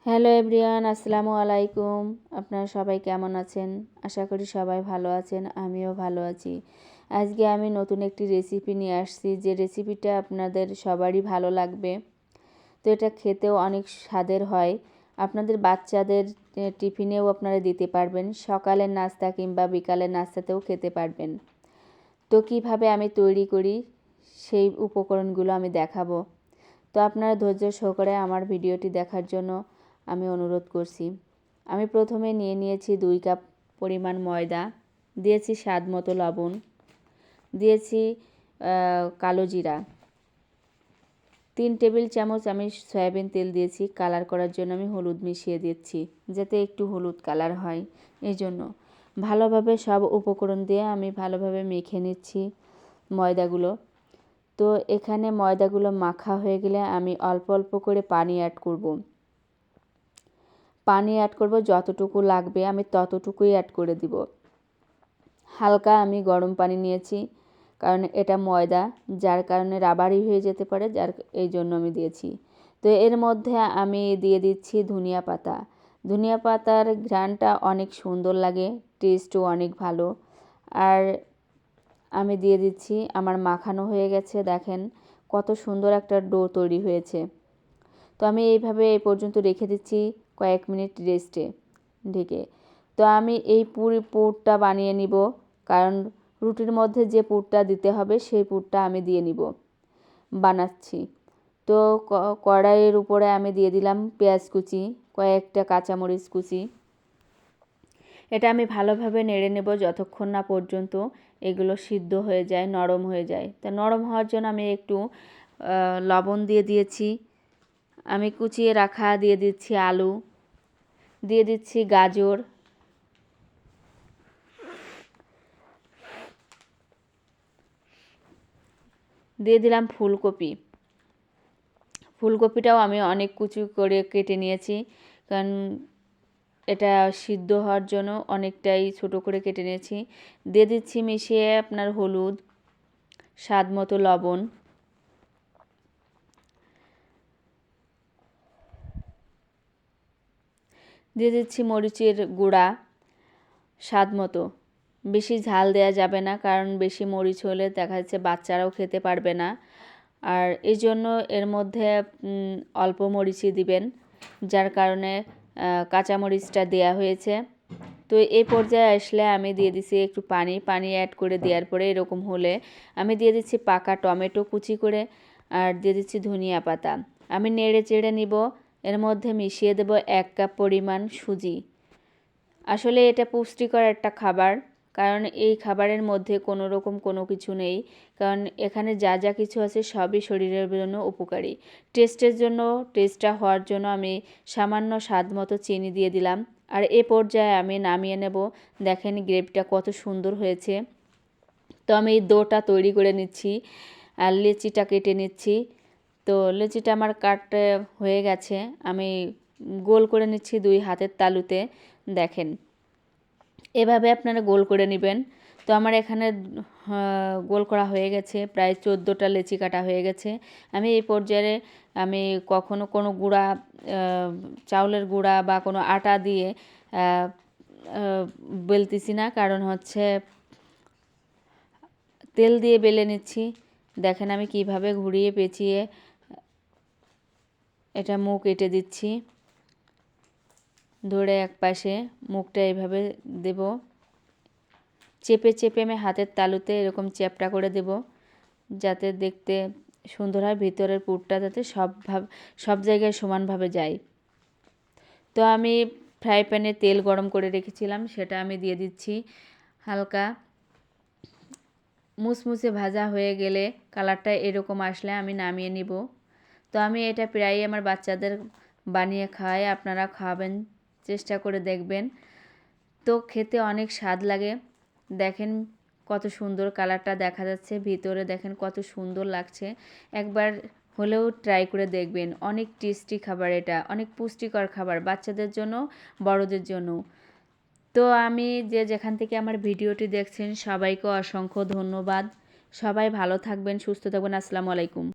Hello everyone, আসসালামু আলাইকুম। আপনারা সবাই কেমন আছেন? আশা করি সবাই ভালো আছেন, আমিও ভালো আছি। আজকে আমি নতুন একটি রেসিপি নিয়ে আসছি, যে রেসিপিটা আপনাদের সবারই ভালো লাগবে। তো এটা খেতেও অনেক স্বাদের হয়। আপনাদের বাচ্চাদের টিফিনেও আপনারা দিতে পারবেন, সকালের নাস্তা কিংবা বিকালের নাস্তাতেও খেতে পারবেন। তো কিভাবে আমি তৈরি করি সেই উপকরণগুলো আমি দেখাবো। তো আপনারা ধৈর্য সহকারে আমার ভিডিওটি দেখার জন্য আমি অনুরোধ করছি। আমি প্রথমে নিয়েছি 2 কাপ পরিমাণ ময়দা, দিয়েছি স্বাদ মতো লবণ, দিয়েছি কালো জিরা, 3 টেবিল চামচ আমি সয়াবিন তেল দিয়েছি। কালার করার জন্য আমি হলুদ মিশিয়ে দিচ্ছি, যাতে একটু হলুদ কালার হয়, এই জন্য। ভালোভাবে সব উপকরণ দিয়ে আমি ভালোভাবে মেখে নিচ্ছি ময়দাগুলো। তো এখানে ময়দাগুলো মাখা হয়ে গেলে আমি অল্প অল্প করে পানি অ্যাড করব। পানি অ্যাড করব যতটুকু লাগবে আমি ততটুকুই অ্যাড করে দিব। হালকা আমি গরম পানি নিয়েছি, কারণ এটা ময়দা, যার কারণে রাবারি হয়ে যেতে পারে, এই জন্য আমি দিয়েছি। তো এর মধ্যে আমি দিয়ে দিচ্ছি ধনিয়া পাতা। ধনিয়া পাতার ঘ্রাণটা অনেক সুন্দর লাগে, টেস্টও অনেক ভালো। আর আমি দিয়ে দিচ্ছি, আমার মাখানো হয়ে গেছে, দেখেন কত সুন্দর একটা ডো তৈরি হয়েছে। তো আমি এইভাবে এই পর্যন্ত রেখে দিচ্ছি কয়েক মিনিট রেস্টে ঢেকে। তো আমি এই পুরটা বানিয়ে নিব, কারণ রুটির মধ্যে যে পুরটা দিতে হবে সেই পুরটা আমি দিয়ে নিব, বানাচ্ছি। তো কড়াইয়ের উপরে আমি দিয়ে দিলাম পেঁয়াজ কুচি, কয়েকটা কাঁচামরিচ কুচি। এটা আমি ভালোভাবে নেড়ে নেব যতক্ষণ না পর্যন্ত এগুলো সিদ্ধ হয়ে যায়, নরম হয়ে যায়। তা নরম হওয়ার জন্য আমি একটু লবণ দিয়ে দিয়েছি। আমি কুচিয়ে রাখা দিয়ে দিচ্ছি আলু, দিয়ে দিচ্ছি গাজর, দিয়ে দিলাম ফুলকপি। ফুলকপিটাও আমি অনেক কুচি করে কেটে নিয়েছি, কারণ এটা সিদ্ধ হওয়ার জন্য অনেকটাই ছোট করে কেটে নিয়েছি। দিয়ে দিচ্ছি মিশিয়ে আপনার হলুদ, স্বাদ মতো লবণ, দিয়ে দিচ্ছি মরিচের গুঁড়া স্বাদ মতো। বেশি ঝাল দেওয়া যাবে না, কারণ বেশি মরিচ হলে দেখা যাচ্ছে বাচ্চারাও খেতে পারবে না। আর এই জন্য এর মধ্যে অল্প মরিচই দিবেন, যার কারণে কাঁচামরিচটা দেয়া হয়েছে। তো এই পর্যায়ে আসলে আমি দিয়ে দিচ্ছি একটু পানি অ্যাড করে দেওয়ার পরে এরকম হলে আমি দিয়ে দিচ্ছি পাকা টমেটো কুচি করে, আর দিয়ে দিচ্ছি ধনিয়া পাতা। আমি নেড়ে চেড়ে নিব। এর মধ্যে মিশিয়ে দেব 1 কাপ পরিমাণ সুজি। আসলে এটা পুষ্টিকর একটা খাবার, কারণ এই খাবারের মধ্যে কোনো রকম কোনো কিছু নেই, কারণ এখানে যা যা কিছু আছে সবই শরীরের জন্য উপকারী। টেস্টটা হওয়ার জন্য আমি সামান্য স্বাদ মতো চিনি দিয়ে দিলাম। আর এ পর্যায়ে আমি নামিয়ে নেব। দেখেন গ্রেভিটা কত সুন্দর হয়েছে। তো আমি এই ডোটা তৈরি করে নিচ্ছি, আর লেচিটা কেটে নিচ্ছি। তো লেচিটা আমার কাটতে হয়ে গেছে, আমি গোল করে নিচ্ছি 2 হাতের তালুতে। দেখেন এভাবে আপনারা গোল করে নেবেন। তো আমার এখানে গোল করা হয়ে গেছে, প্রায় 14টা লেচি কাটা হয়ে গেছে। আমি এই পর্যায়ে আমি কখনো কোনো গুঁড়া, চাউলের গুঁড়া বা কোনো আটা দিয়ে বেলতেছি না, কারণ হচ্ছে তেল দিয়ে বেলে নিচ্ছি। দেখেন আমি কিভাবে ঘুরিয়ে পেঁচিয়ে এটা মুখ এঁটে দিচ্ছি, ধরে এক পাশে মুখটা এইভাবে দেব। চেপে চেপে আমি হাতের তালুতে এরকম চ্যাপটা করে দেব, যাতে দেখতে সুন্দর হয়, ভিতরের পুরটা যাতে সব জায়গায় সমানভাবে যায়। তো আমি ফ্রাই প্যানে তেল গরম করে রেখেছিলাম, সেটা আমি দিয়ে দিচ্ছি। হালকা মুসমুসে ভাজা হয়ে গেলে, কালারটা এরকম আসলে আমি নামিয়ে নিব। তো আমি এটা প্রায়ই আমার বাচ্চাদের বানিয়ে খাওয়াই, আপনারা খাবেন, চেষ্টা করে দেখবেন। তো খেতে অনেক স্বাদ লাগে। দেখেন কত সুন্দর কালারটা দেখা যাচ্ছে, ভিতরে দেখেন কত সুন্দর লাগছে। একবার হলেও ট্রাই করে দেখবেন, অনেক টেস্টি খাবার, এটা অনেক পুষ্টিকর খাবার বাচ্চাদের জন্য, বড়দের জন্য। তো আমি যেখান থেকে আমার ভিডিওটি দেখছেন সবাইকে অসংখ্য ধন্যবাদ। সবাই ভালো থাকবেন, সুস্থ থাকবেন। আসসালামু আলাইকুম।